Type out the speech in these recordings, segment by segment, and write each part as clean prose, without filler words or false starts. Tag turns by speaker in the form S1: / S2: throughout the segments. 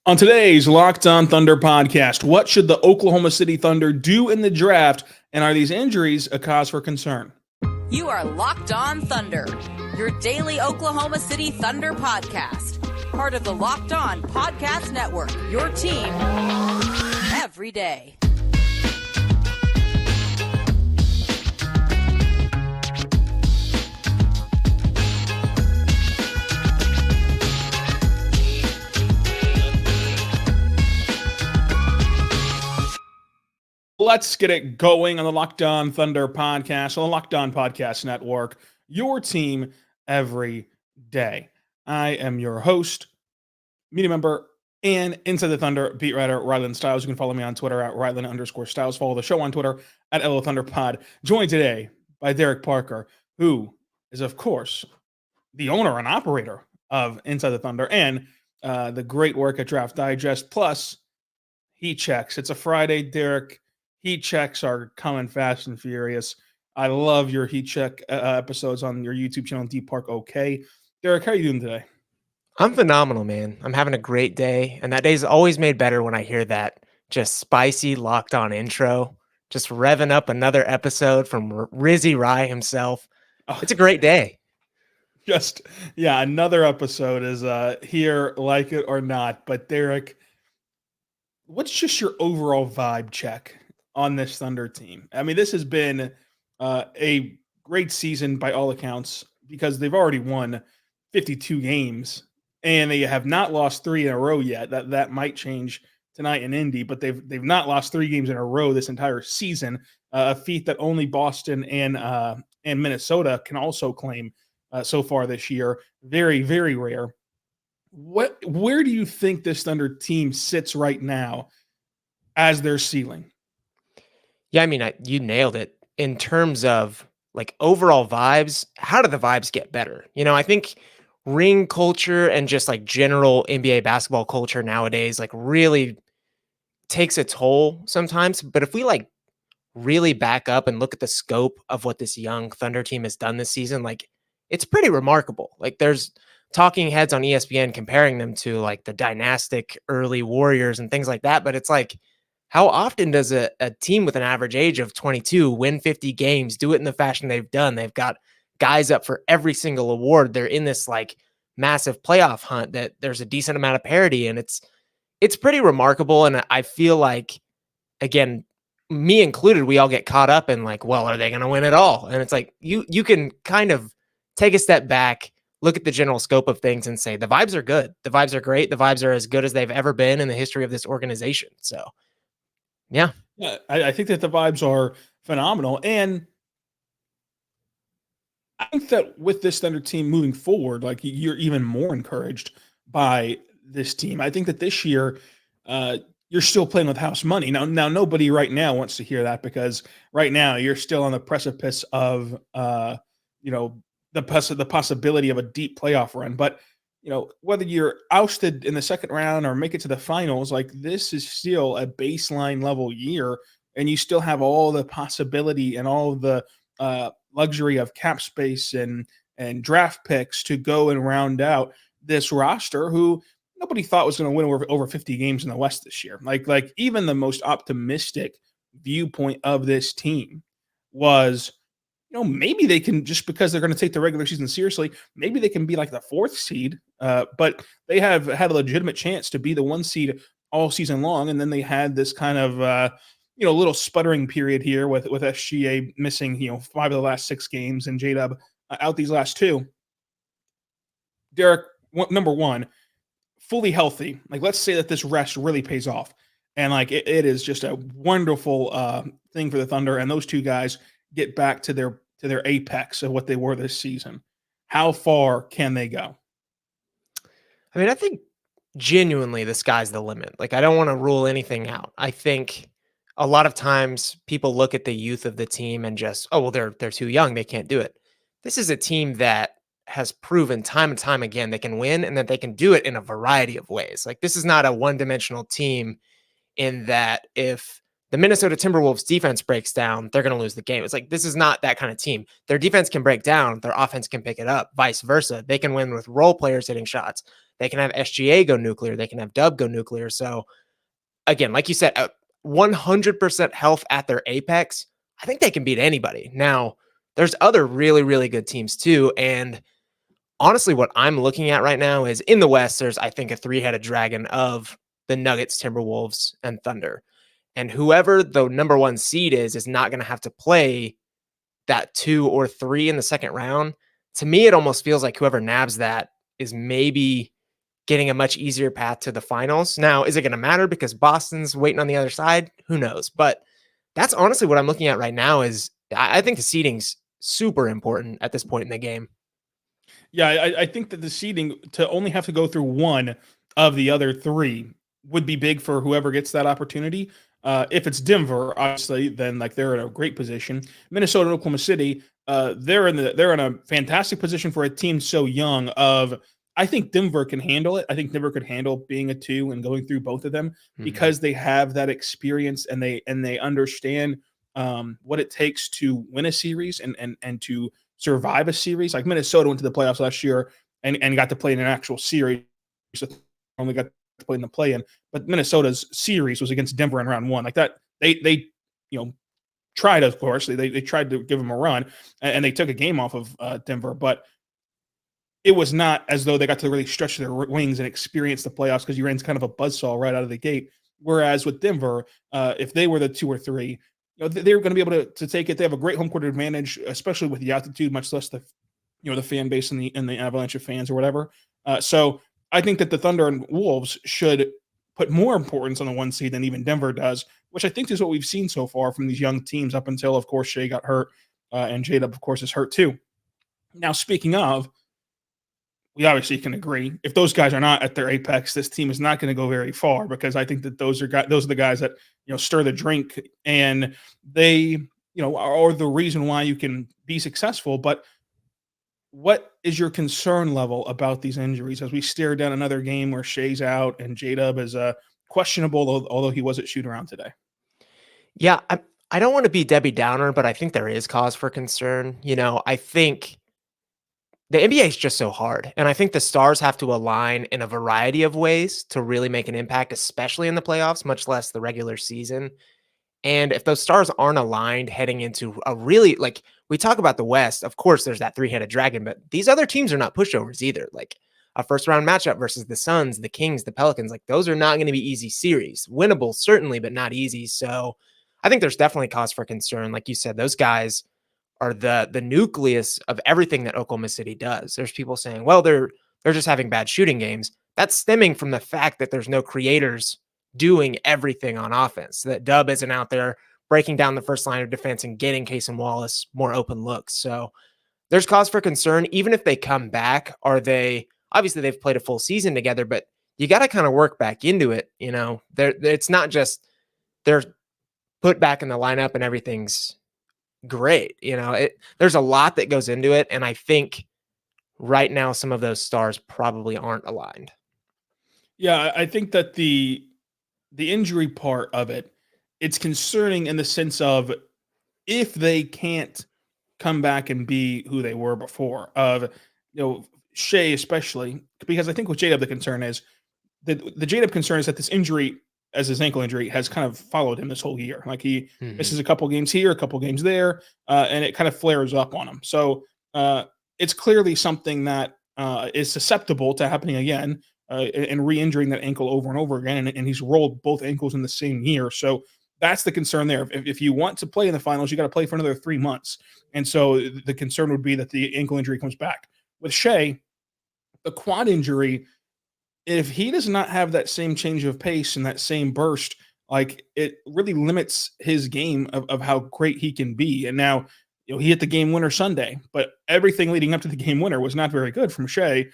S1: On today's Locked On Thunder podcast, what should the Oklahoma City Thunder do in the draft, and are these injuries a cause for concern?
S2: You are Locked On Thunder, your daily Oklahoma City Thunder podcast. Part of the Locked On Podcast Network, your team every day.
S1: Let's get it going on the Locked On Thunder podcast, on the Locked On Podcast Network, your team every day. I am your host, media member, and Inside the Thunder beat writer, Rylan Stiles. You can follow me on Twitter at Rylan_Stiles. Follow the show on Twitter at LOThunderPod. Joined today by Derek Parker, who is, of course, the owner and operator of Inside the Thunder and the great work at Draft Digest, plus Heat Checks. It's a Friday, Derek. Heat checks are coming fast and furious. I love your heat check episodes on your YouTube channel, Deep Park OK. Derek, how are you doing today?
S3: I'm phenomenal, man. I'm having a great day. And that day's always made better when I hear that just spicy locked on intro, just revving up another episode from Rizzy Rye himself. It's a great day.
S1: Another episode is here, like it or not. But Derek, what's just your overall vibe check on this Thunder team? I mean, this has been a great season by all accounts because they've already won 52 games and they have not lost 3 in a row yet. That might change tonight in Indy, but they've not lost 3 games in a row this entire season. A feat that only Boston and Minnesota can also claim so far this year. Very, very rare. Where do you think this Thunder team sits right now as their ceiling?
S3: Yeah, I mean, you nailed it. In terms of like overall vibes, how do the vibes get better? You know, I think ring culture and just like general NBA basketball culture nowadays, like really takes a toll sometimes. But if we like really back up and look at the scope of what this young Thunder team has done this season, like it's pretty remarkable. Like there's talking heads on ESPN comparing them to like the dynastic early Warriors and things like that. But it's like, how often does a team with an average age of 22 win 50 games, do it in the fashion they've done? They've got guys up for every single award. They're in this like massive playoff hunt that there's a decent amount of parity, and it's pretty remarkable. And I feel like, again, me included, we all get caught up in like, well, are they going to win it all? And it's like, you can kind of take a step back, look at the general scope of things and say, the vibes are good. The vibes are great. The vibes are as good as they've ever been in the history of this organization. So, yeah,
S1: I think that the vibes are phenomenal. And I think that with this Thunder team moving forward, like you're even more encouraged by this team. I think that this year you're still playing with house money. Now nobody right now wants to hear that because right now you're still on the precipice of the possibility of a deep playoff run. But whether you're ousted in the second round or make it to the finals, like this is still a baseline level year, and you still have all the possibility and all the luxury of cap space and draft picks to go and round out this roster who nobody thought was going to win over 50 games in the West this year. Like even the most optimistic viewpoint of this team was, maybe they can, just because they're going to take the regular season seriously, maybe they can be like the 4th seed. But they have had a legitimate chance to be the 1 seed all season long. And then they had this kind of, little sputtering period here with SGA missing, 5 of the last 6 games and Jdub out these last 2. Derek, number one, fully healthy. Like, let's say that this rest really pays off. And like, it is just a wonderful thing for the Thunder. And those 2 guys get back to their apex of what they were this season. How far can they go?
S3: I mean, I think genuinely the sky's the limit. Like, I don't want to rule anything out. I think a lot of times people look at the youth of the team and just, oh, well, they're too young, they can't do it. This is a team that has proven time and time again they can win and that they can do it in a variety of ways. Like, this is not a one-dimensional team in that if the Minnesota Timberwolves defense breaks down, they're going to lose the game. It's like, this is not that kind of team. Their defense can break down, their offense can pick it up, vice versa. They can win with role players hitting shots. They can have SGA go nuclear. They can have Dub go nuclear. So again, like you said, 100% health at their apex, I think they can beat anybody. Now, there's other really, really good teams too. And honestly, what I'm looking at right now is in the West, there's, I think, a three-headed dragon of the Nuggets, Timberwolves, and Thunder. And whoever the number one seed is not going to have to play that 2 or 3 in the second round. To me, it almost feels like whoever nabs that is maybe getting a much easier path to the finals. Now, is it going to matter because Boston's waiting on the other side? Who knows? But that's honestly what I'm looking at right now is I think the seeding's super important at this point in the game.
S1: Yeah, I think that the seeding to only have to go through one of the other 3 would be big for whoever gets that opportunity. If it's Denver, obviously, then like they're in a great position. Minnesota, Oklahoma City, they're in a fantastic position for a team so young. I think Denver can handle it. I think Denver could handle being a 2 and going through both of them because they have that experience and they understand what it takes to win a series and to survive a series. Like Minnesota went to the playoffs last year and got to play in an actual series. So only got to play in the play-in, but Minnesota's series was against Denver in round 1. Like that, they tried, of course, they tried to give them a run and they took a game off of Denver, but it was not as though they got to really stretch their wings and experience the playoffs because you ran kind of a buzzsaw right out of the gate. Whereas with Denver, if they were the 2 or 3, they were going to be able to take it. They have a great home court advantage, especially with the altitude, much less the fan base and the avalanche of fans or whatever. So I think that the Thunder and Wolves should put more importance on the 1 seed than even Denver does, which I think is what we've seen so far from these young teams up until, of course, Shai got hurt and Jdub, of course, is hurt too. Now, speaking of, we obviously can agree if those guys are not at their apex, this team is not going to go very far because I think that those are the guys that stir the drink and they are the reason why you can be successful. But what is your concern level about these injuries as we stare down another game where Shai's out and Jdub is questionable, although he was at shoot around today?
S3: Yeah, I don't want to be Debbie Downer, but I think there is cause for concern. I think the NBA is just so hard. And I think the stars have to align in a variety of ways to really make an impact, especially in the playoffs, much less the regular season. And if those stars aren't aligned heading into a really, like we talk about the West, of course, there's that 3-headed dragon, but these other teams are not pushovers either. Like a first round matchup versus the Suns, the Kings, the Pelicans, like those are not going to be easy series. Winnable, certainly, but not easy. So I think there's definitely cause for concern. Like you said, those guys are the nucleus of everything that Oklahoma City does. There's people saying, well, they're just having bad shooting games. That's stemming from the fact that there's no creators doing everything on offense. That Dub isn't out there breaking down the first line of defense and getting Case and Wallace more open looks. So there's cause for concern. Even if they come back, obviously they've played a full season together, but you got to kind of work back into it. It's not just they're put back in the lineup and everything's great. There's a lot that goes into it. And I think right now, some of those stars probably aren't aligned.
S1: Yeah, I think that the injury part of it, it's concerning in the sense of if they can't come back and be who they were before, Shai especially, because I think with Jdub the concern is the Jdub concern is that this injury, as his ankle injury, has kind of followed him this whole year. Like he misses a couple games here, a couple games there, and it kind of flares up on him. So it's clearly something that is susceptible to happening again and re-injuring that ankle over and over again. And he's rolled both ankles in the same year. So that's the concern there. If you want to play in the finals, you got to play for another 3 months. And so the concern would be that the ankle injury comes back. With Shai, the quad injury, if he does not have that same change of pace and that same burst, like it really limits his game of how great he can be. And now, he hit the game winner Sunday, but everything leading up to the game winner was not very good from Shai,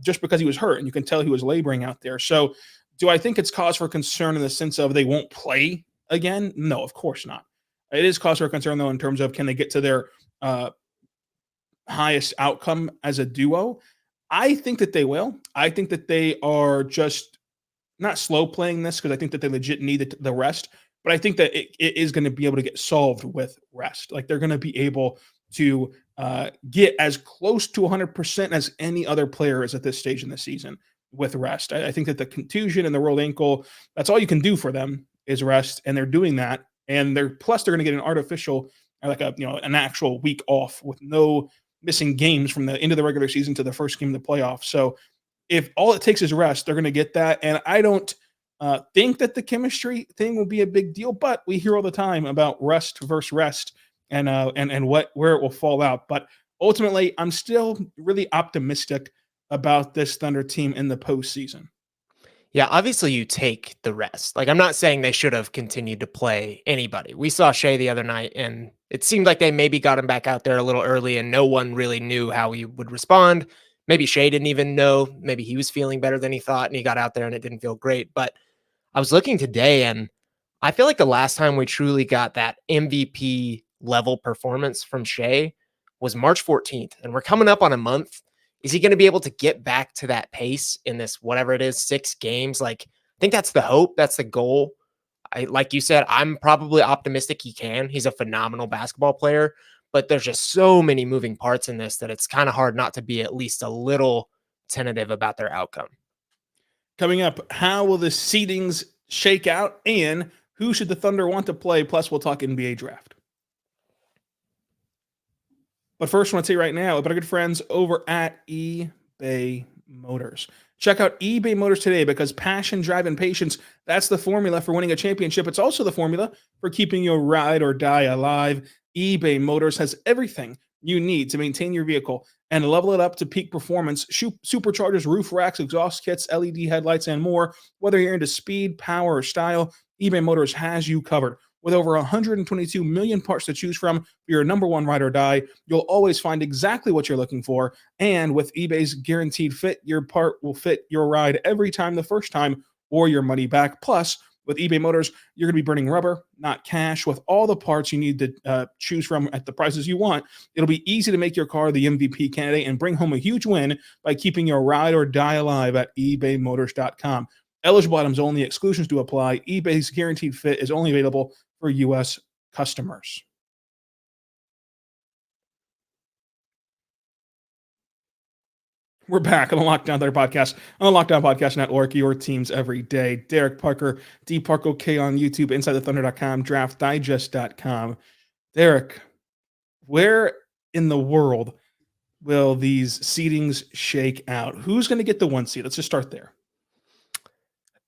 S1: just because he was hurt, and you can tell he was laboring out there. So do I think it's cause for concern in the sense of they won't play again? No, of course not. It is cause for concern, though, in terms of can they get to their highest outcome as a duo? I think that they will. I think that they are just not slow playing this because I think that they legit need the rest. but I think that it is going to be able to get solved with rest. Like they're going to be able to get as close to 100% as any other player is at this stage in the season with rest. I think that the contusion and the rolled ankle, that's all you can do for them is rest, and they're doing that. And they're going to get an artificial, like an actual week off with no missing games from the end of the regular season to the first game of the playoffs. So if all it takes is rest, they're going to get that. And I don't think that the chemistry thing will be a big deal, but we hear all the time about rest versus rest and where it will fall out. But ultimately, I'm still really optimistic about this Thunder team in the postseason.
S3: Yeah, obviously you take the rest. Like, I'm not saying they should have continued to play anybody. We saw Shai the other night, and it seemed like they maybe got him back out there a little early, and no one really knew how he would respond. Maybe Shai didn't even know. Maybe he was feeling better than he thought, and he got out there and it didn't feel great. But I was looking today, and I feel like the last time we truly got that MVP level performance from Shai was March 14th, and we're coming up on a month. Is he going to be able to get back to that pace in this, whatever it is, 6 games? Like, I think that's the hope. That's the goal. Like you said, I'm probably optimistic he can. He's a phenomenal basketball player, but there's just so many moving parts in this that it's kind of hard not to be at least a little tentative about their outcome.
S1: Coming up, how will the seedings shake out, and who should the Thunder want to play? Plus, we'll talk NBA draft. But first, I want to say right now about our good friends over at eBay Motors. Check out eBay Motors today because passion, drive, and patience, that's the formula for winning a championship. It's also the formula for keeping your ride or die alive. eBay Motors has everything you need to maintain your vehicle and level it up to peak performance. Superchargers, roof racks, exhaust kits, LED headlights, and more. Whether you're into speed, power, or style, eBay Motors has you covered. With over 122 million parts to choose from for your number one ride or die, you'll always find exactly what you're looking for. And with eBay's guaranteed fit, your part will fit your ride every time the first time or your money back. Plus, with eBay Motors, you're going to be burning rubber, not cash. With all the parts you need to choose from at the prices you want, it'll be easy to make your car the MVP candidate and bring home a huge win by keeping your ride or die alive at ebaymotors.com. Eligible items only. Exclusions do apply. eBay's guaranteed fit is only available for U.S. customers. We're back on the Lockdown Thunder podcast on the Lockdown Podcast Network, your teams every day. Derek Parker, DParkOK on YouTube, InsideTheThunder.com, DraftDigest.com. Derek, where in the world will these seedings shake out? Who's going to get the 1 seed? Let's just start there.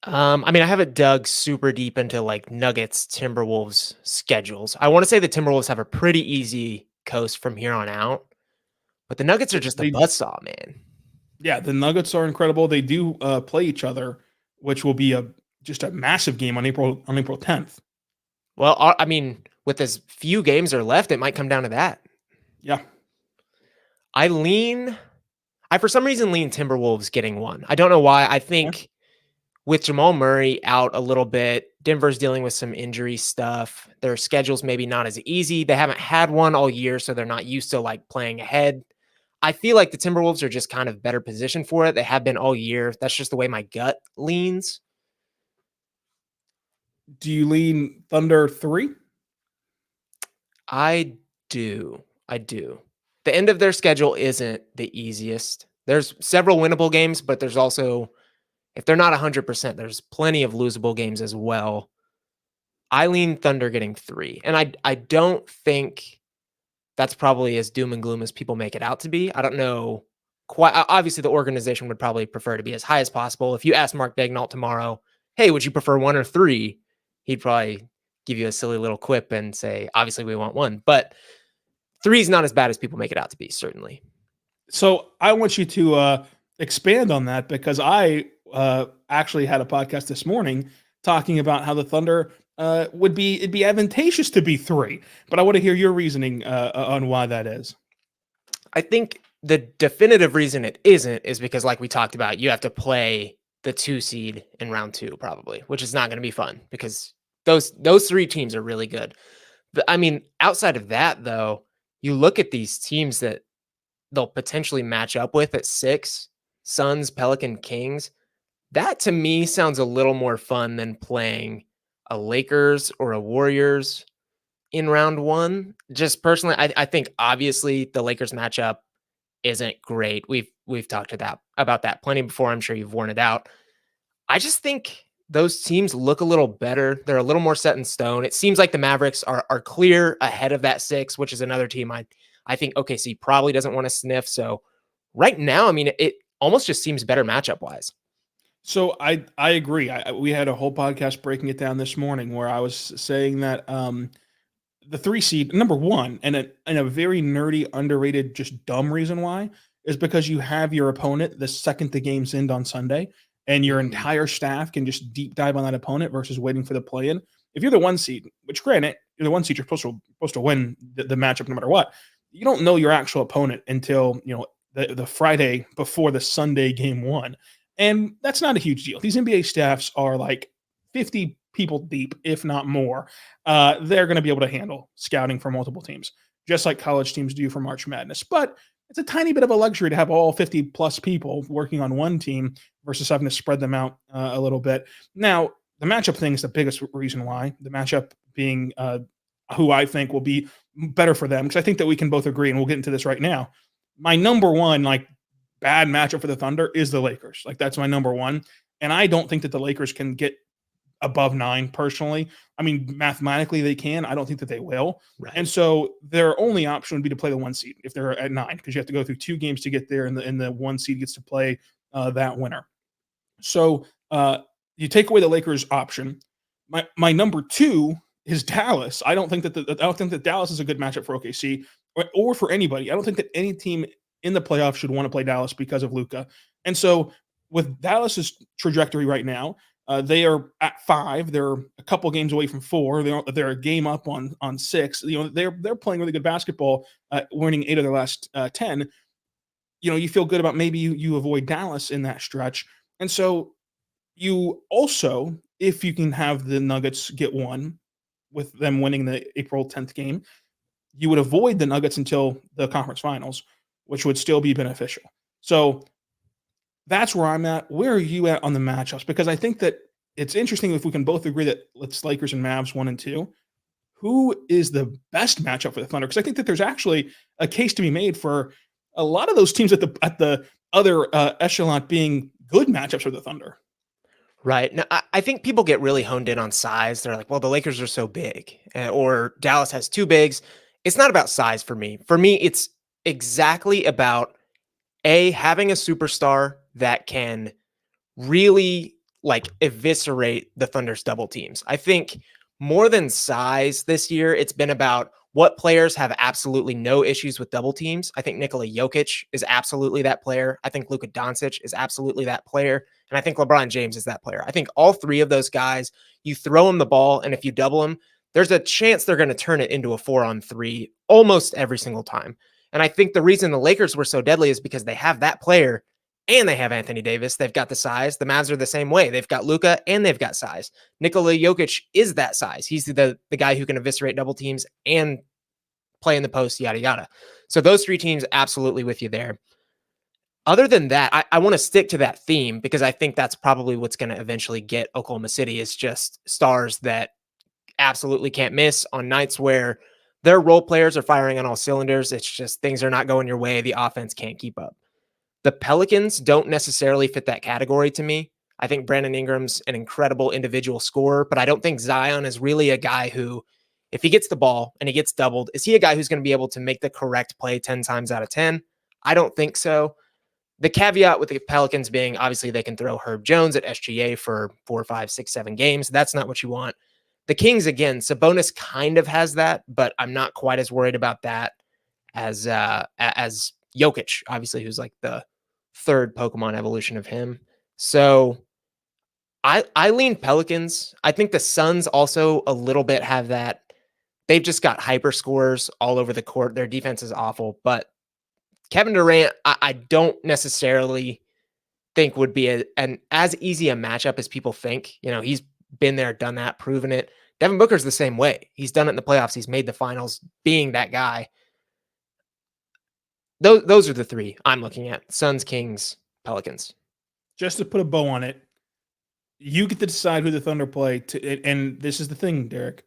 S3: I haven't dug super deep into like Nuggets, Timberwolves schedules. I want to say the Timberwolves have a pretty easy coast from here on out, but the Nuggets are just a buzzsaw, man.
S1: Yeah, the Nuggets are incredible. They do play each other, which will be just a massive game on April 10th.
S3: Well, with as few games are left, it might come down to that.
S1: Yeah.
S3: I for some reason lean Timberwolves getting 1. I don't know why. I think with Jamal Murray out a little bit, Denver's dealing with some injury stuff. Their schedule's maybe not as easy. They haven't had one all year, so they're not used to like playing ahead. I feel like the Timberwolves are just kind of better positioned for it. They have been all year. That's just the way my gut leans.
S1: Do you lean Thunder 3?
S3: I do. The end of their schedule isn't the easiest. There's several winnable games, but there's also, if they're not 100%, there's plenty of losable games as well. I lean Thunder getting 3. And I don't think that's probably as doom and gloom as people make it out to be. I don't know. Obviously, the organization would probably prefer to be as high as possible. If you ask Mark Daigneault tomorrow, hey, would you prefer 1 or 3? He'd probably give you a silly little quip and say, obviously, we want 1. But 3 is not as bad as people make it out to be, certainly.
S1: So I want you to expand on that because I actually had a podcast this morning talking about how the Thunder it'd be advantageous to be 3, but I want to hear your reasoning on why that is.
S3: I think the definitive reason it isn't is because, like we talked about, you have to play the 2 seed in round 2 probably, which is not going to be fun because those 3 teams are really good. But outside of that though, you look at these teams that they'll potentially match up with at 6, Suns, Pelican, Kings. That to me sounds a little more fun than playing a Lakers or a Warriors in round one. Just personally, I think obviously the Lakers matchup isn't great. We've talked about that plenty before. I'm sure you've worn it out. I just think those teams look a little better. They're a little more set in stone. It seems like the Mavericks are clear ahead of that 6, which is another team I think OKC probably doesn't want to sniff. So right now, I mean, it almost just seems better matchup wise.
S1: So I agree. We had a whole podcast breaking it down this morning where I was saying that the 3 seed, number one, and a very nerdy, underrated, just dumb reason why is because you have your opponent the second the game's end on Sunday, and your entire staff can just deep dive on that opponent versus waiting for the play-in. If you're the 1 seed, which granted, you're the 1 seed, you're supposed to win the matchup no matter what. You don't know your actual opponent until the Friday before the Sunday game 1, and that's not a huge deal. These NBA staffs are like 50 people deep, if not more. They're going to be able to handle scouting for multiple teams, just like college teams do for March Madness. But it's a tiny bit of a luxury to have all 50 plus people working on one team versus having to spread them out a little bit. Now, the matchup thing is the biggest reason why. The matchup being who I think will be better for them, because I think that we can both agree, and we'll get into this right now. My number one, bad matchup for the Thunder is the Lakers. That's my number one. And I don't think that the Lakers can get above 9 personally. I mean, mathematically they can. I don't think that they will.
S3: Right.
S1: And so their only option would be to play the 1 seed if they're at 9, because you have to go through 2 games to get there, and the 1 seed gets to play that winner. So you take away the Lakers option. My number 2 is Dallas. I don't think that Dallas is a good matchup for OKC or for anybody. I don't think that any team in the playoffs should want to play Dallas because of Luka. And so with Dallas's trajectory right now, they are at 5. They're a couple games away from 4. They're a game up on 6. They're playing really good basketball, winning 8 of their last 10. You feel good about maybe you avoid Dallas in that stretch. And so you also, if you can have the Nuggets get 1 with them winning the April 10th game, you would avoid the Nuggets until the conference finals, which would still be beneficial. So that's where I'm at. Where are you at on the matchups? Because I think that it's interesting if we can both agree that it's Lakers and Mavs 1 and 2. Who is the best matchup for the Thunder? Because I think that there's actually a case to be made for a lot of those teams at the other echelon being good matchups for the Thunder.
S3: Right. Now, I think people get really honed in on size. They're like, well, the Lakers are so big, or Dallas has 2 bigs. It's not about size for me. For me, it's exactly about having a superstar that can really eviscerate the Thunder's double teams. I think more than size this year, it's been about what players have absolutely no issues with double teams. I think Nikola Jokic is absolutely that player. I think Luka Doncic is absolutely that player. And I think LeBron James is that player. I think all 3 of those guys, you throw them the ball, and if you double them, there's a chance they're going to turn it into a 4-on-3 almost every single time. And I think the reason the Lakers were so deadly is because they have that player and they have Anthony Davis. They've got the size. The Mavs are the same way. They've got Luka and they've got size. Nikola Jokic is that size. He's the guy who can eviscerate double teams and play in the post, yada, yada. So those 3 teams, absolutely with you there. Other than that, I want to stick to that theme because I think that's probably what's going to eventually get Oklahoma City is just stars that absolutely can't miss on nights where their role players are firing on all cylinders. It's just things are not going your way. The offense can't keep up. The Pelicans don't necessarily fit that category to me. I think Brandon Ingram's an incredible individual scorer, but I don't think Zion is really a guy who, if he gets the ball and he gets doubled, is he a guy who's going to be able to make the correct play 10 times out of 10? I don't think so. The caveat with the Pelicans being, obviously, they can throw Herb Jones at SGA for 4, 5, 6, 7 games. That's not what you want. The Kings, again, Sabonis kind of has that, but I'm not quite as worried about that as Jokic, obviously, who's like the 3rd Pokemon evolution of him. So I lean Pelicans. I think the Suns also a little bit have that. They've just got hyper scores all over the court. Their defense is awful, but Kevin Durant, I don't necessarily think would be an as easy a matchup as people think. He's been there, done that, proven it. Devin Booker's the same way. He's done it in the playoffs. He's made the finals being that guy. Those are the 3 I'm looking at. Suns, Kings, Pelicans.
S1: Just to put a bow on it, You get to decide who the Thunder play. And this is the thing, Derek.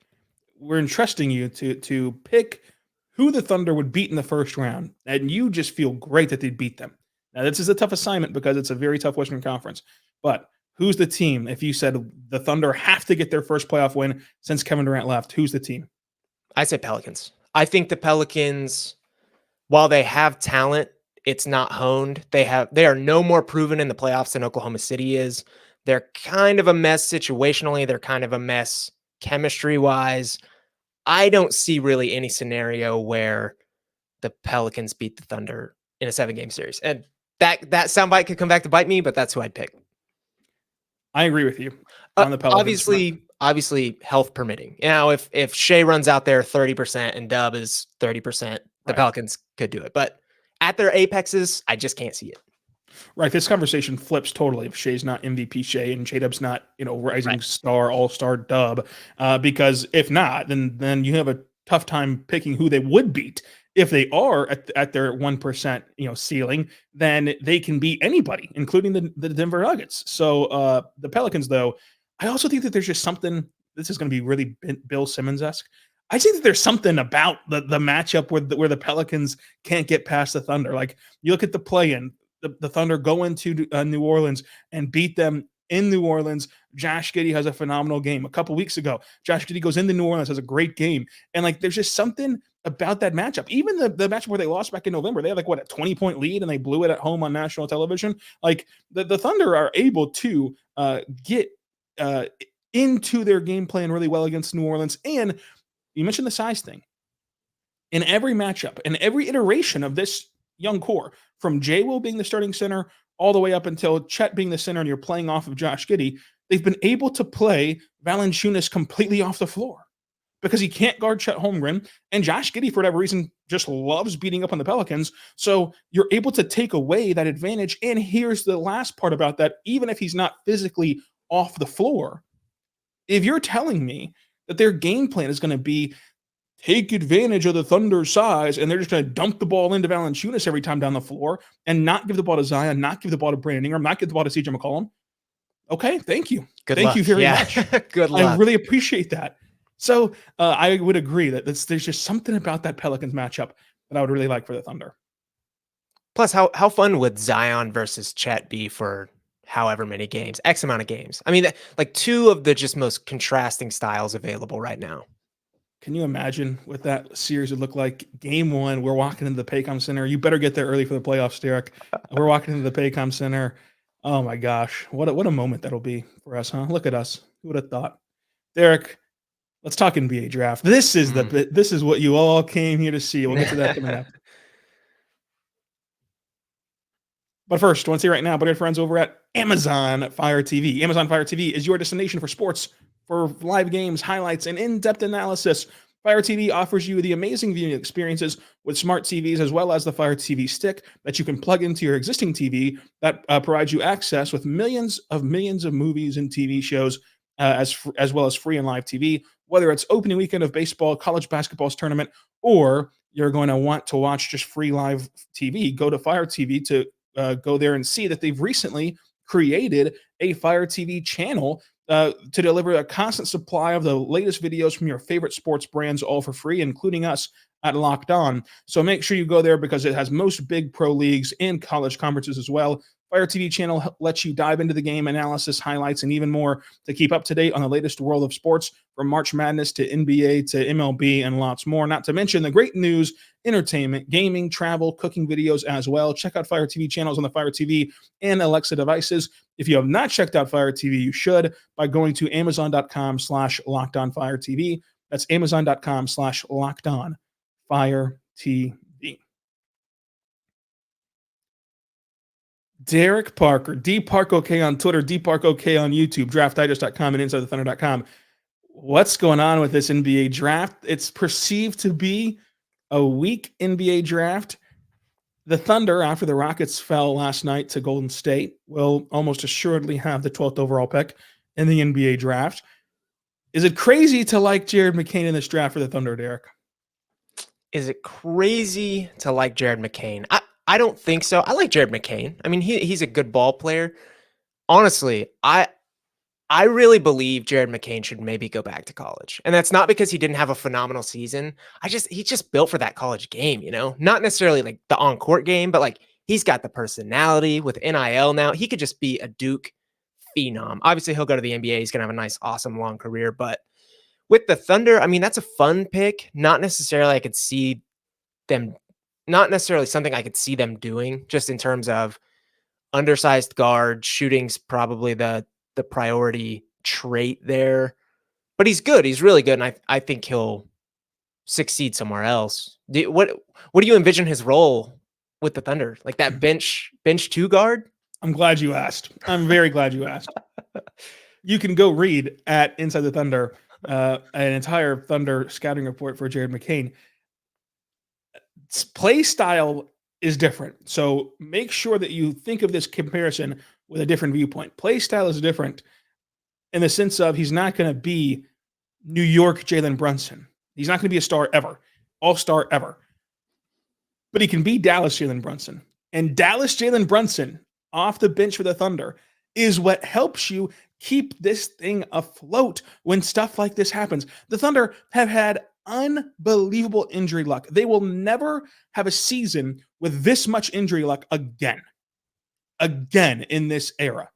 S1: We're entrusting you to pick who the Thunder would beat in the first round, and you just feel great that they beat them. Now, this is a tough assignment because it's a very tough Western Conference. But who's the team? If you said the Thunder have to get their first playoff win since Kevin Durant left, who's the team?
S3: I say Pelicans. I think the Pelicans, while they have talent, it's not honed. They are no more proven in the playoffs than Oklahoma City is. They're kind of a mess situationally. They're kind of a mess chemistry-wise. I don't see really any scenario where the Pelicans beat the Thunder in a 7-game series. And that soundbite could come back to bite me, but that's who I'd pick.
S1: I agree with you on the Pelicans.
S3: Obviously health permitting. You know, if Shai runs out there 30% and Dub is 30%, the Pelicans could do it. But at their apexes, I just can't see it.
S1: Right. This conversation flips totally if Shai's not MVP Shai and Jdub's not, rising star, all-star Dub. Because if not, then you have a tough time picking who they would beat. If they are at their 1%, ceiling, then they can beat anybody, including the Denver Nuggets. So the Pelicans, though, I also think that there's just something. This is going to be really Bill Simmons-esque. I think that there's something about the matchup where the Pelicans can't get past the Thunder. Like, you look at the play-in, the Thunder go into New Orleans and beat them in New Orleans. Josh Giddey has a phenomenal game. A couple weeks ago, Josh Giddey goes into New Orleans, has a great game. And, there's just something about that matchup. Even the matchup where they lost back in November, they had, a 20-point lead, and they blew it at home on national television. The Thunder are able to get into their game plan really well against New Orleans. And you mentioned the size thing. In every matchup, in every iteration of this young core, from J. Will being the starting center all the way up until Chet being the center and you're playing off of Josh Giddey, they've been able to play Valanciunas completely off the floor because he can't guard Chet Holmgren, and Josh Giddey, for whatever reason, just loves beating up on the Pelicans. So you're able to take away that advantage. And here's the last part about that. Even if he's not physically off the floor, if you're telling me that their game plan is going to be take advantage of the Thunder's size, and they're just going to dump the ball into Valanciunas every time down the floor and not give the ball to Zion, not give the ball to Brandon Ingram, not give the ball to CJ McCollum. Okay, thank you. Thank you very much.
S3: Good luck.
S1: I really appreciate that. So I would agree that there's just something about that Pelicans matchup that I would really like for the Thunder.
S3: Plus, how fun would Zion versus Chet be for however many games, X amount of games? I mean, two of the just most contrasting styles available right now.
S1: Can you imagine what that series would look like? Game 1, we're walking into the Paycom Center. You better get there early for the playoffs, Derek. We're walking into the Paycom Center. Oh my gosh, what a moment that'll be for us, huh? Look at us. Who would have thought? Derek, let's talk NBA draft. This is this is what you all came here to see. We'll get to that coming up. But first, I want to say right now, but our friends over at Amazon Fire TV. Amazon Fire TV is your destination for sports, for live games, highlights, and in-depth analysis. Fire TV offers you the amazing viewing experiences with smart TVs, as well as the Fire TV stick that you can plug into your existing TV that provides you access with millions of movies and TV shows, as well as free and live TV. Whether it's opening weekend of baseball, college basketball's tournament, or you're going to want to watch just free live TV, go to Fire TV to go there and see that they've recently created a Fire TV channel to deliver a constant supply of the latest videos from your favorite sports brands, all for free, including us at Locked On. So make sure you go there because it has most big pro leagues and college conferences as well. Fire TV channel lets you dive into the game analysis, highlights, and even more to keep up to date on the latest world of sports, from March Madness to NBA to MLB and lots more. Not to mention the great news, entertainment, gaming, travel, cooking videos as well. Check out Fire TV channels on the Fire TV and Alexa devices. If you have not checked out Fire TV, you should by going to amazon.com/LockedOnFireTV. That's amazon.com/LockedOnFireTV. Derek Parker, DParkOK on Twitter, DParkOK on YouTube, DraftDigest.com and InsideTheThunder.com. What's going on with this NBA draft? It's perceived to be a weak NBA draft. The Thunder, after the Rockets fell last night to Golden State, will almost assuredly have the 12th overall pick in the NBA draft. Is it crazy to like Jared McCain in this draft for the Thunder, Derek?
S3: Is it crazy to like Jared McCain? I don't think so. I like Jared McCain. I mean, he's a good ball player. Honestly, I really believe Jared McCain should maybe go back to college. And that's not because he didn't have a phenomenal season. He's just built for that college game, Not necessarily like the on-court game, but like he's got the personality with NIL now. He could just be a Duke phenom. Obviously, he'll go to the NBA. He's going to have a nice, awesome, long career. But with the Thunder, I mean, that's a fun pick. Not necessarily something I could see them doing, just in terms of undersized guard. Shooting's probably the priority trait there. But he's good. He's really good. And I think he'll succeed somewhere else. What do you envision his role with the Thunder? Like that bench 2 guard?
S1: I'm glad you asked. I'm very glad you asked. You can go read at Inside the Thunder an entire Thunder scouting report for Jared McCain. Play style is different. So make sure that you think of this comparison with a different viewpoint. Play style is different in the sense of he's not going to be New York Jalen Brunson. He's not going to be a star ever, all-star ever. But he can be Dallas Jalen Brunson. And Dallas Jalen Brunson off the bench for the Thunder is what helps you keep this thing afloat when stuff like this happens. The Thunder have had unbelievable injury luck. They will never have a season with this much injury luck again in this era.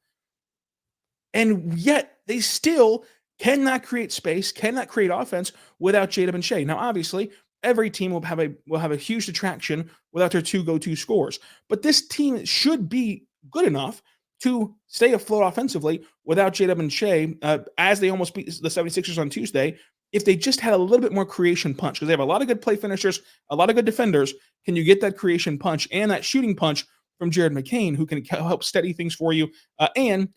S1: And yet they still cannot create space, cannot create offense without Jdub and Shai. Now, obviously, every team will have a huge detraction without their 2 go-to scorers. But this team should be good enough to stay afloat offensively without Jdub and Shai, as they almost beat the 76ers on Tuesday, if they just had a little bit more creation punch, because they have a lot of good play finishers, a lot of good defenders. Can you get that creation punch and that shooting punch from Jared McCain, who can help steady things for you? And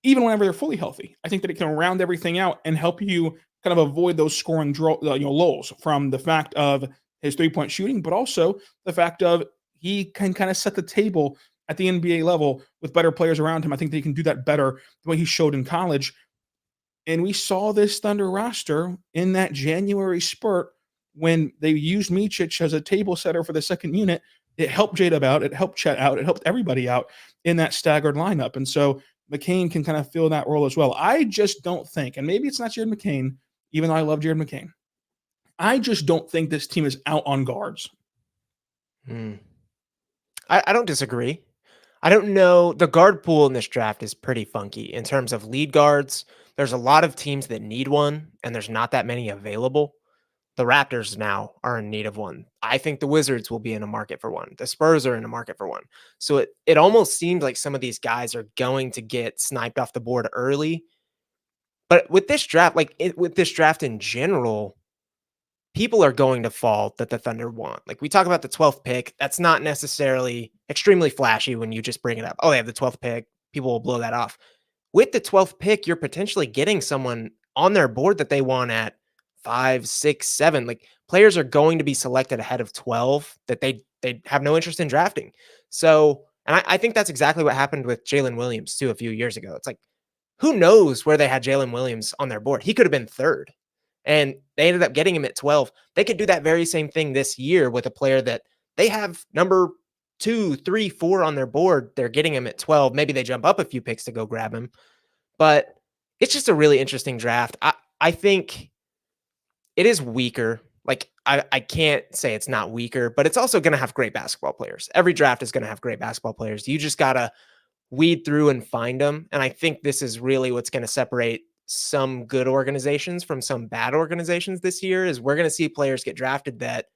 S1: even whenever they're fully healthy, I think that it can round everything out and help you kind of avoid those scoring lulls from the fact of his 3-point shooting, but also the fact of he can kind of set the table at the NBA level with better players around him. I think that he can do that better the way he showed in college. And we saw this Thunder roster in that January spurt when they used Micic as a table setter for the second unit. It helped Jdub out. It helped Chet out. It helped everybody out in that staggered lineup. And so McCain can kind of fill that role as well. I just don't think, and maybe it's not Jared McCain, even though I love Jared McCain, I just don't think this team is out on guards.
S3: I don't disagree. I don't know. The guard pool in this draft is pretty funky in terms of lead guards. There's a lot of teams that need one, and there's not that many available. The Raptors now are in need of one. I think the Wizards will be in a market for one. The Spurs are in a market for one. So it almost seems like some of these guys are going to get sniped off the board early. But with this draft, with this draft in general, people are going to fall that the Thunder want. Like we talk about the 12th pick. That's not necessarily extremely flashy when you just bring it up. Oh, they have the 12th pick. People will blow that off. With the 12th pick, you're potentially getting someone on their board that they want at 5, 6, 7. Like players are going to be selected ahead of 12 that they have no interest in drafting. So, and I think that's exactly what happened with Jalen Williams too a few years ago. It's like, who knows where they had Jalen Williams on their board? He could have been 3rd. And they ended up getting him at 12. They could do that very same thing this year with a player that they have number 2, 3, 4 on their board. They're getting him at 12. Maybe they jump up a few picks to go grab him. But it's just a really interesting draft. I think it is weaker. Like I can't say it's not weaker, but it's also going to have great basketball players. Every draft is going to have great basketball players. You just got to weed through and find them. And I think this is really what's going to separate some good organizations from some bad organizations this year. Is we're going to see players get drafted that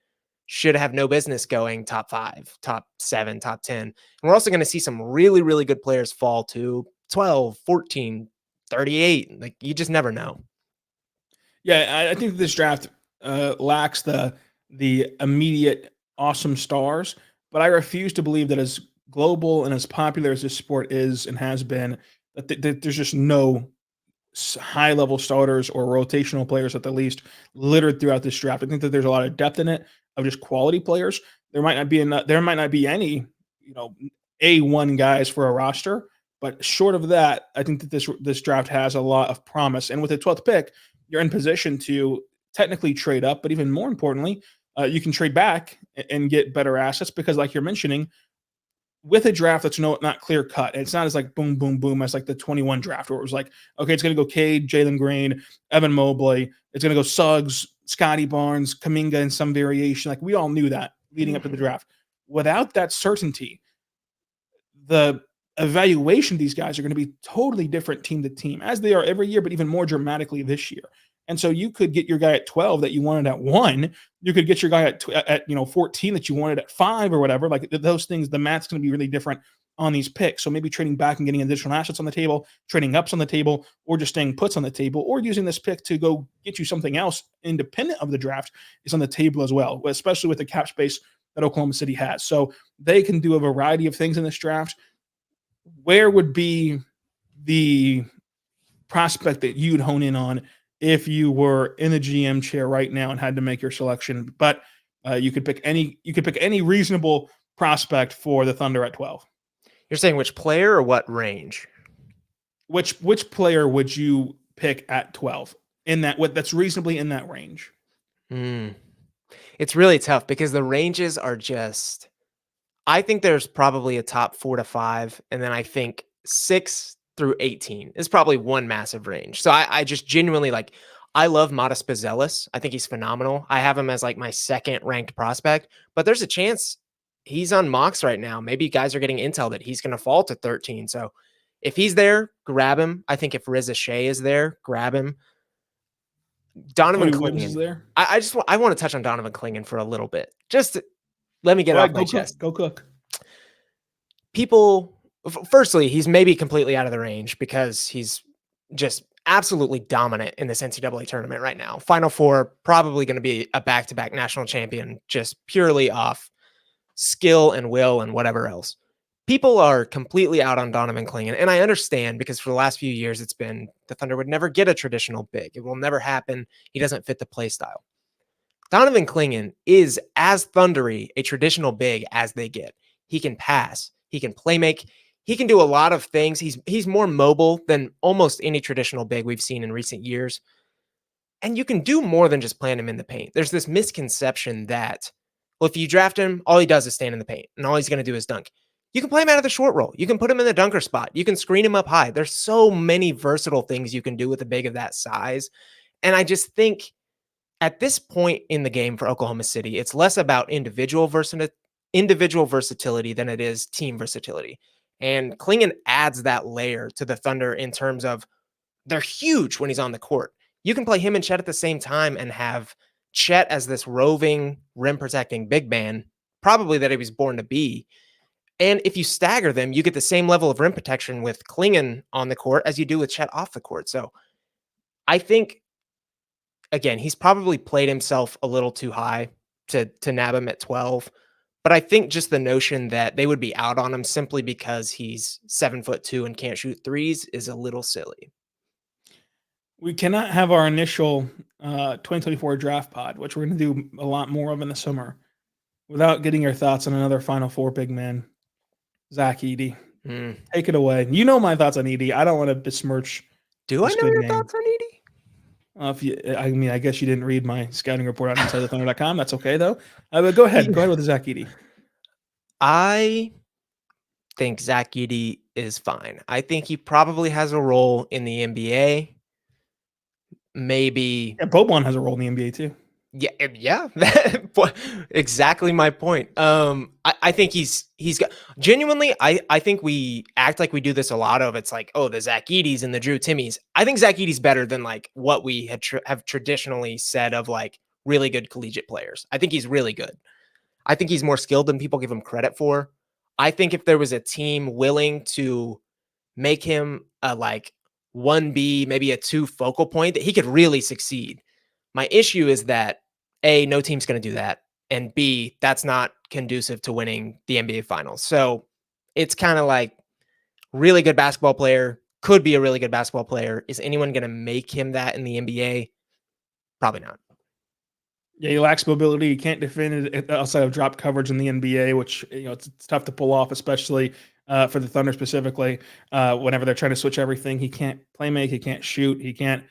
S3: should have no business going top 5, top 7, top 10. And we're also going to see some really, really good players fall to 12, 14, 38. Like you just never know.
S1: Yeah, I think this draft lacks the immediate awesome stars, but I refuse to believe that as global and as popular as this sport is and has been, that there's just no high-level starters or rotational players at the least littered throughout this draft. I think that there's a lot of depth in it of just quality players. There might not be any, A1 guys for a roster, but short of that, I think that this draft has a lot of promise. And with the 12th pick, you're in position to technically trade up, but even more importantly, you can trade back and get better assets because, like you're mentioning, with a draft that's not clear cut. It's not as like boom, boom, boom as like the 21 draft where it was like, okay, it's going to go Cade, Jalen Green, Evan Mobley. It's going to go Suggs, Scotty Barnes, Kuminga in some variation. Like we all knew that leading up to the draft. Without that certainty, the evaluation of these guys are going to be totally different team to team, as they are every year, but even more dramatically this year. And so you could get your guy at 12 that you wanted at 1. You could get your guy at 14 that you wanted at 5 or whatever. Like those things, the math's going to be really different on these picks. So maybe trading back and getting additional assets on the table, trading ups on the table, or just staying puts on the table, or using this pick to go get you something else independent of the draft is on the table as well, especially with the cap space that Oklahoma City has. So they can do a variety of things in this draft. Where would be the prospect that you'd hone in on if you were in the GM chair right now and had to make your selection? But you could pick any reasonable prospect for the Thunder at 12.
S3: You're saying which player or what range?
S1: Which player would you pick at 12 in that's reasonably in that range?
S3: It's really tough because the ranges are just, I think there's probably a top 4 to 5, and then I think 6 through 18 is probably one massive range. So I just genuinely like, I love Modest Pizelis. I think he's phenomenal. I have him as like my second ranked prospect, but there's a chance he's on mocks right now. Maybe guys are getting intel that he's going to fall to 13. So if he's there, grab him. I think if Riza Shai is there, grab him. Donovan Clingan
S1: is there.
S3: I want to touch on Donovan Clingan for a little bit. Just let me get off my chest.
S1: Go cook.
S3: People, firstly, he's maybe completely out of the range because he's just absolutely dominant in this NCAA tournament right now. Final Four, probably going to be a back-to-back national champion, just purely off skill and will and whatever else. People are completely out on Donovan Clingan, and I understand because for the last few years, it's been the Thunder would never get a traditional big. It will never happen. He doesn't fit the play style. Donovan Clingan is as thundery a traditional big as they get. He can pass. He can play make. He can do a lot of things. He's more mobile than almost any traditional big we've seen in recent years. And you can do more than just plant him in the paint. There's this misconception that, well, if you draft him, all he does is stand in the paint, and all he's going to do is dunk. You can play him out of the short roll. You can put him in the dunker spot. You can screen him up high. There's so many versatile things you can do with a big of that size. And I just think at this point in the game for Oklahoma City, it's less about individual versatility than it is team versatility. And Clingan adds that layer to the Thunder in terms of they're huge when he's on the court. You can play him and Chet at the same time and have Chet as this roving, rim-protecting big man, probably that he was born to be. And if you stagger them, you get the same level of rim protection with Clingan on the court as you do with Chet off the court. So I think, again, he's probably played himself a little too high to nab him at 12. But I think just the notion that they would be out on him simply because he's 7'2" and can't shoot threes is a little silly.
S1: We cannot have our initial 2024 draft pod, which we're going to do a lot more of in the summer, without getting your thoughts on another Final Four big man, Zach Edey. Take it away. You know my thoughts on Edey. I don't want to besmirch.
S3: Do I know your thoughts on Edey?
S1: I guess you didn't read my scouting report on InsideTheThunder.com. That's okay, though. But go ahead. Go ahead with Zach Edey.
S3: I think Zach Edey is fine. I think he probably has a role in the NBA. Maybe.
S1: Yeah, Boban has a role in the NBA, too.
S3: Yeah. Exactly my point. I think he's got genuinely. I think we act like we do this a lot of. It's like, oh, the Zach Edeys and the Drew Timmies. I think Zach Edey's better than like what we have traditionally said of like really good collegiate players. I think he's really good. I think he's more skilled than people give him credit for. I think if there was a team willing to make him a like 1B, maybe a 2 focal point, that he could really succeed. My issue is that A, no team's going to do that, and B, that's not conducive to winning the NBA Finals. So it's kind of like really good basketball player, could be a really good basketball player. Is anyone going to make him that in the NBA? Probably not.
S1: Yeah, he lacks mobility. He can't defend it outside of drop coverage in the NBA, which it's tough to pull off, especially for the Thunder specifically. Whenever they're trying to switch everything, he can't play make, he can't shoot, he can't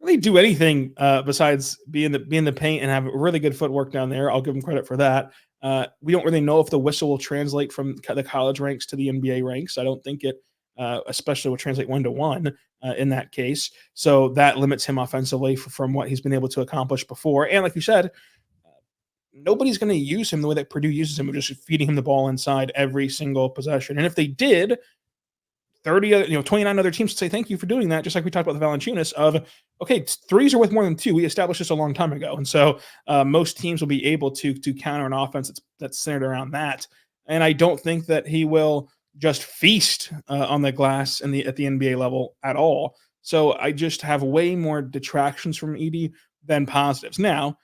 S1: really do anything besides be in the paint and have really good footwork down there. I'll give him credit for that. We don't really know if the whistle will translate from the college ranks to the NBA ranks. I don't think it, especially will translate 1-to-1 in that case. So that limits him offensively from what he's been able to accomplish before. And like you said, nobody's going to use him the way that Purdue uses him, just feeding him the ball inside every single possession. And if they did, 29 other teams would say thank you for doing that, just like we talked about the Valanciunas of, okay, threes are worth more than two. We established this a long time ago. And so most teams will be able to counter an offense that's centered around that. And I don't think that he will just feast on the glass at the NBA level at all. So I just have way more detractions from Edey than positives. Now,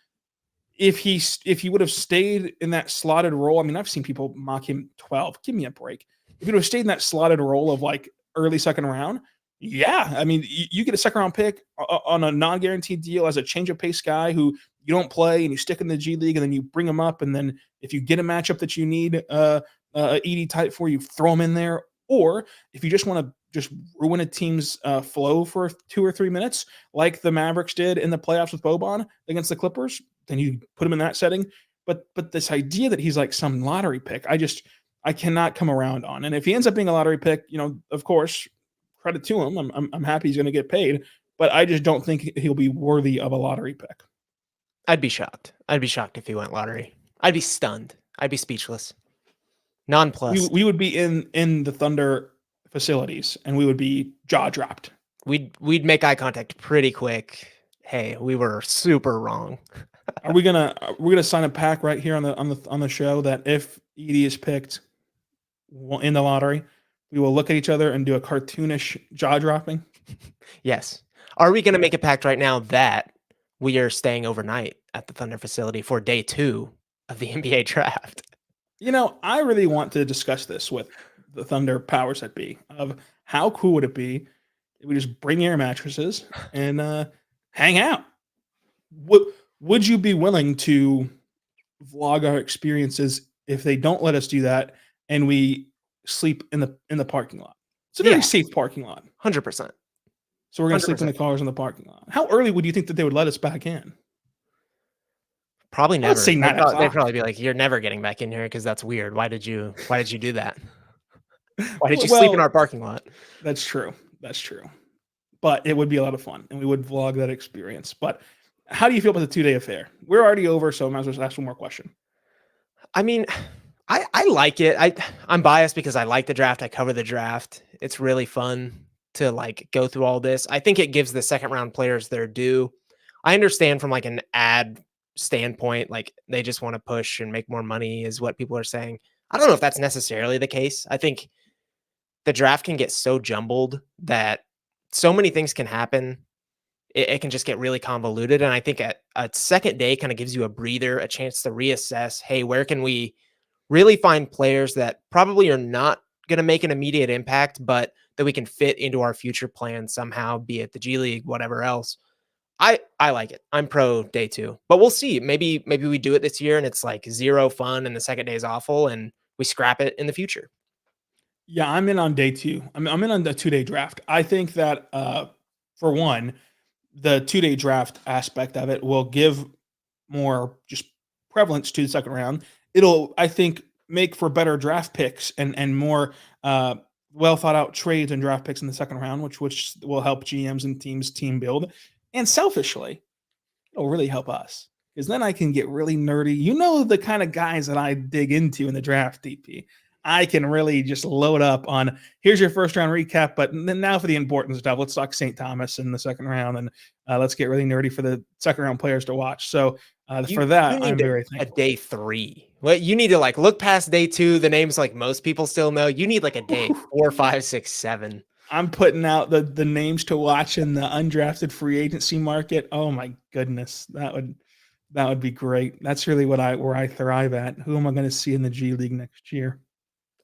S1: if he would have stayed in that slotted role, I mean, I've seen people mock him 12. Give me a break. If he would have stayed in that slotted role of like early second round, yeah. I mean, you get a second round pick on a non-guaranteed deal as a change of pace guy who you don't play and you stick in the G League and then you bring him up. And then if you get a matchup that you need Edey type for, you throw him in there. Or if you just want to just ruin a team's flow for 2 or 3 minutes, like the Mavericks did in the playoffs with Boban against the Clippers, then you put him in that setting. But this idea that he's like some lottery pick, I cannot come around on. And if he ends up being a lottery pick, of course, credit to him. I'm happy he's going to get paid, but I just don't think he'll be worthy of a lottery pick.
S3: I'd be shocked. I'd be shocked if he went lottery. I'd be stunned. I'd be speechless. Nonplussed.
S1: We would be in the Thunder facilities and we would be jaw dropped.
S3: We'd make eye contact pretty quick. Hey, we were super wrong.
S1: Are we gonna sign a pact right here on the show that if Edey is picked in the lottery, we will look at each other and do a cartoonish jaw dropping?
S3: Yes. Are we going to make a pact right now that we are staying overnight at the Thunder facility for day 2 of the NBA draft?
S1: I really want to discuss this with the Thunder powers that be of how cool would it be if we just bring air mattresses and hang out. Would you be willing to vlog our experiences if they don't let us do that and we sleep in the parking lot? It's a very safe parking lot.
S3: 100%.
S1: So we're going to sleep in the cars in the parking lot. How early would you think that they would let us back in?
S3: Probably never.
S1: Let's say 9 o'clock.
S3: They'd probably be like, "You're never getting back in here because that's weird. Why did you do that? Why did you sleep in our parking lot?"
S1: That's true. But it would be a lot of fun, and we would vlog that experience. But how do you feel about the 2-day affair? We're already over, so I might as well ask one more question.
S3: I mean, I like it. I'm biased because I like the draft. I cover the draft. It's really fun to like go through all this. I think it gives the second round players their due. I understand from like an ad standpoint, like they just want to push and make more money is what people are saying. I don't know if that's necessarily the case. I think the draft can get so jumbled that so many things can happen. It can just get really convoluted. And I think a second day kind of gives you a breather, a chance to reassess, hey, where can we really find players that probably are not going to make an immediate impact, but that we can fit into our future plans somehow, be it the G League, whatever else. I like it. I'm pro day 2, but we'll see. Maybe we do it this year and it's like zero fun and the second day is awful and we scrap it in the future.
S1: Yeah, I'm in on day 2. I'm in on the 2-day draft. I think that for one, the 2-day draft aspect of it will give more just prevalence to the second round. It'll, I think, make for better draft picks and more well thought out trades and draft picks in the second round, which will help GMs and teams team build. And selfishly, it'll really help us because then I can get really nerdy. The kind of guys that I dig into in the draft, DP. I can really just load up on here's your first round recap, but then now for the important stuff, let's talk St. Thomas in the second round and let's get really nerdy for the second round players to watch. So for that, I'm very thankful.
S3: A day 3. Well, you need to like look past day 2. The names like most people still know. You need like a day 4, 5, 6, 7.
S1: I'm putting out the names to watch in the undrafted free agency market. Oh my goodness, that would be great. That's really where I thrive at. Who am I going to see in the G League next year?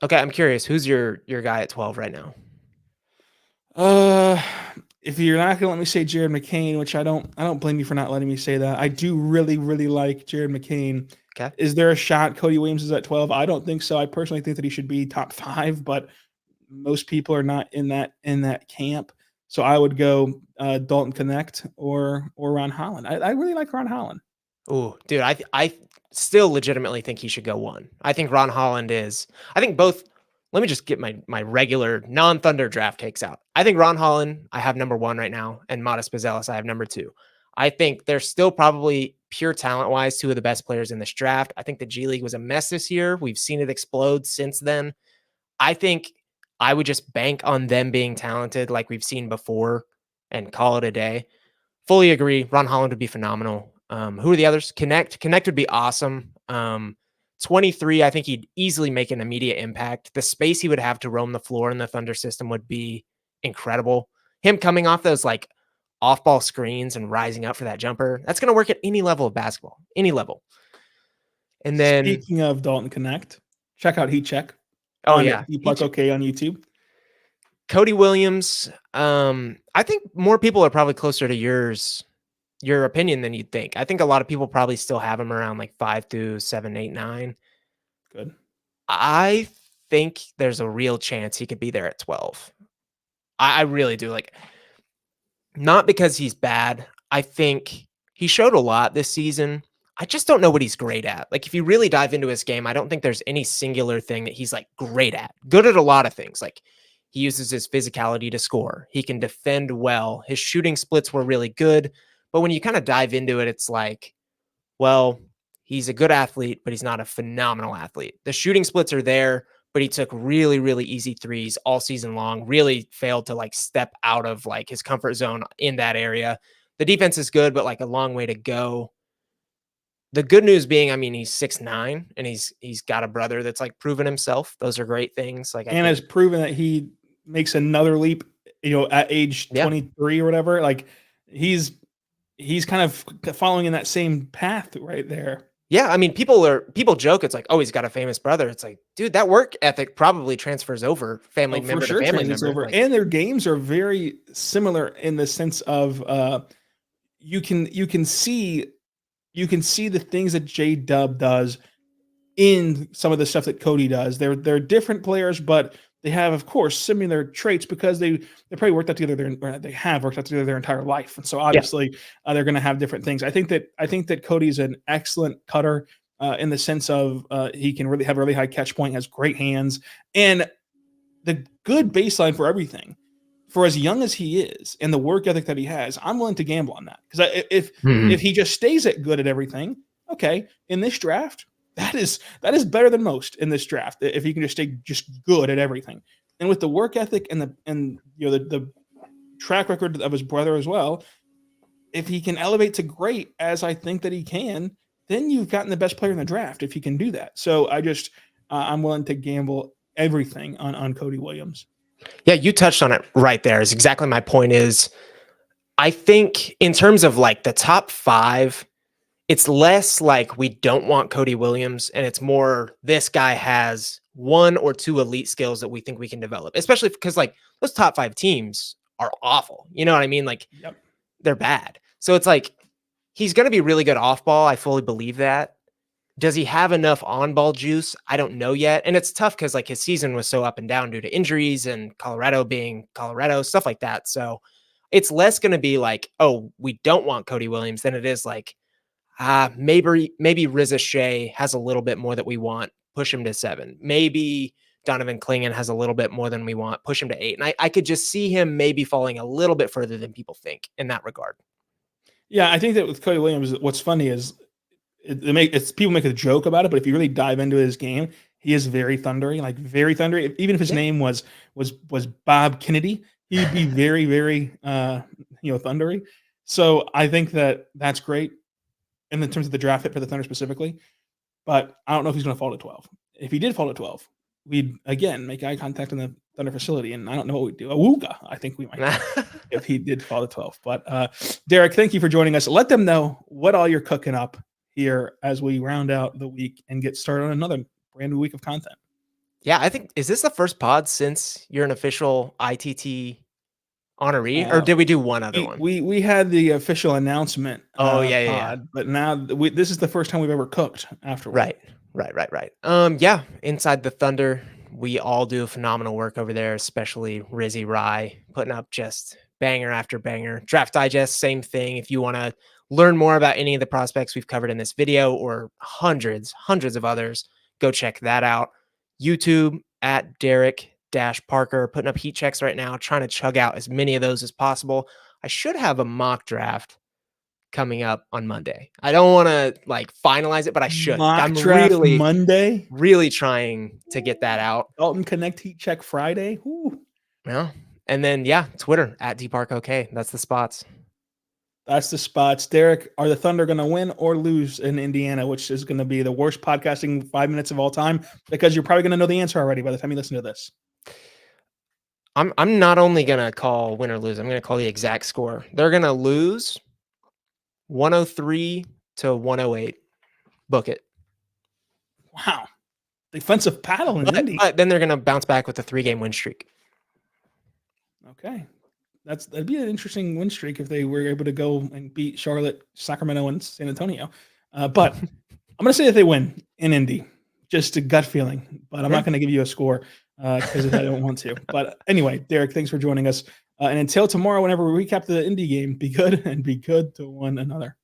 S3: Okay, I'm curious. Who's your guy at 12 right now?
S1: If you're not gonna let me say Jared McCain, which I don't blame you for not letting me say that. I do really, really like Jared McCain.
S3: Okay.
S1: Is there a shot Cody Williams is at 12? I don't think so. I personally think that he should be top 5, but most people are not in that camp. So I would go Dalton Connect or Ron Holland. I really like Ron Holland.
S3: Oh, dude, I still legitimately think he should go 1. I think Ron Holland is. I think both. Let me just get my regular non-Thunder draft takes out. I think Ron Holland, I have number 1 right now, and Modest Pizelis, I have number 2. I think they're still probably pure talent-wise 2 of the best players in this draft. I think the G League was a mess this year. We've seen it explode since then. I think I would just bank on them being talented like we've seen before and call it a day. Fully agree. Ron Holland would be phenomenal. Who are the others? Connect would be awesome. 23, I think he'd easily make an immediate impact. The space he would have to roam the floor in the Thunder system would be incredible. Him coming off those like off-ball screens and rising up for that jumper, that's going to work at any level of basketball, any level. And then,
S1: speaking of Dalton Connect, check out Heat Check.
S3: Oh yeah,
S1: OK on YouTube.
S3: Cody Williams. I think more people are probably closer to your opinion than you'd think. I think a lot of people probably still have him around like 5 through 7, 8, 9.
S1: Good.
S3: I think there's a real chance he could be there at 12. I really do. Like, not because he's bad. I think he showed a lot this season. I just don't know what he's great at. Like, if you really dive into his game, I don't think there's any singular thing that he's like great at. Good at a lot of things. Like, he uses his physicality to score. He can defend well. His shooting splits were really good. But when you kind of dive into it, it's like, well, he's a good athlete, but he's not a phenomenal athlete. The shooting splits are there, but he took really, really easy threes all season long, really failed to like step out of like his comfort zone in that area. The defense is good, but like a long way to go. The good news being, I mean, he's 6'9", and he's got a brother that's like proven himself. Those are great things. Like,
S1: and has proven that he makes another leap, at age 23 or whatever. Like, he's kind of following in that same path right there.
S3: Yeah, I mean, people joke, it's like, oh, he's got a famous brother. It's like, dude, that work ethic probably transfers over family member to family member.
S1: Like, and their games are very similar in the sense of you can see the things that Jdub does in some of the stuff that Cody does. They're different players, but they have, of course, similar traits because they probably worked out together. They have worked out together their entire life, and so obviously they're going to have different things. I think that Cody's an excellent cutter in the sense of he can really have a really high catch point, has great hands, and the good baseline for everything. For as young as he is and the work ethic that he has, I'm willing to gamble on that because if he just stays good at everything, okay, in this draft. That is better than most in this draft. If he can just stay just good at everything, and with the work ethic and the track record of his brother as well, if he can elevate to great, as I think that he can, then you've gotten the best player in the draft if he can do that. So I'm willing to gamble everything on Cody Williams.
S3: Yeah, you touched on it right there. Is exactly my point. Is I think in terms of like the top 5. It's less like we don't want Cody Williams, and it's more this guy has 1 or 2 elite skills that we think we can develop, especially because like those top 5 teams are awful. You know what I mean? Like, they're bad. So it's like he's going to be really good off ball. I fully believe that. Does he have enough on ball juice? I don't know yet. And it's tough because like his season was so up and down due to injuries and Colorado being Colorado, stuff like that. So it's less going to be like, oh, we don't want Cody Williams than it is like, maybe Riza Shai has a little bit more that we want, push him to 7. Maybe Donovan Clingan has a little bit more than we want, push him to 8. And I could just see him maybe falling a little bit further than people think in that regard.
S1: Yeah, I think that with Cody Williams, what's funny is people make a joke about it, but if you really dive into his game, he is very thundery, like very thundery. Even if his name was Bob Kennedy, he'd be very, very thundery. So I think that's great. In terms of the draft fit for the Thunder specifically, but I don't know if he's going to fall to 12. If he did fall to 12, we'd again make eye contact in the Thunder facility, and I don't know what we'd do. Awooga, I think we might if he did fall to 12. But Derek, thank you for joining us. Let them know what all you're cooking up here as we round out the week and get started on another brand new week of content.
S3: Yeah, I think, is this the first pod since you're an official ITT honoree, or did we do one other one?
S1: We had the official announcement.
S3: Yeah.
S1: But now this is the first time we've ever cooked afterward.
S3: Right. Yeah. Inside the Thunder, we all do phenomenal work over there, especially Rizzy Rye, putting up just banger after banger. Draft Digest, same thing. If you want to learn more about any of the prospects we've covered in this video or hundreds of others, go check that out. YouTube at Derek-Parker, putting up heat checks right now, trying to chug out as many of those as possible. I should have a mock draft coming up on Monday. I don't want to like finalize it, but I should.
S1: I'm really Monday,
S3: really trying to get that out.
S1: Dalton Connect heat check Friday. Ooh.
S3: Yeah. And then Twitter at DParkOK. That's the spots.
S1: That's the spots. Derek, are the Thunder going to win or lose in Indiana, which is going to be the worst podcasting 5 minutes of all time? Because you're probably going to know the answer already by the time you listen to this.
S3: I'm not only going to call win or lose, I'm going to call the exact score. They're going to lose 103-108. Book it.
S1: Wow. Defensive paddle in Indy.
S3: But then they're going to bounce back with a 3-game win streak.
S1: Okay. That'd be an interesting win streak if they were able to go and beat Charlotte, Sacramento, and San Antonio. But I'm going to say that they win in Indy. Just a gut feeling. But I'm not going to give you a score because I don't want to. But anyway, Derek, thanks for joining us. And until tomorrow, whenever we recap the Indy game, be good and be good to one another.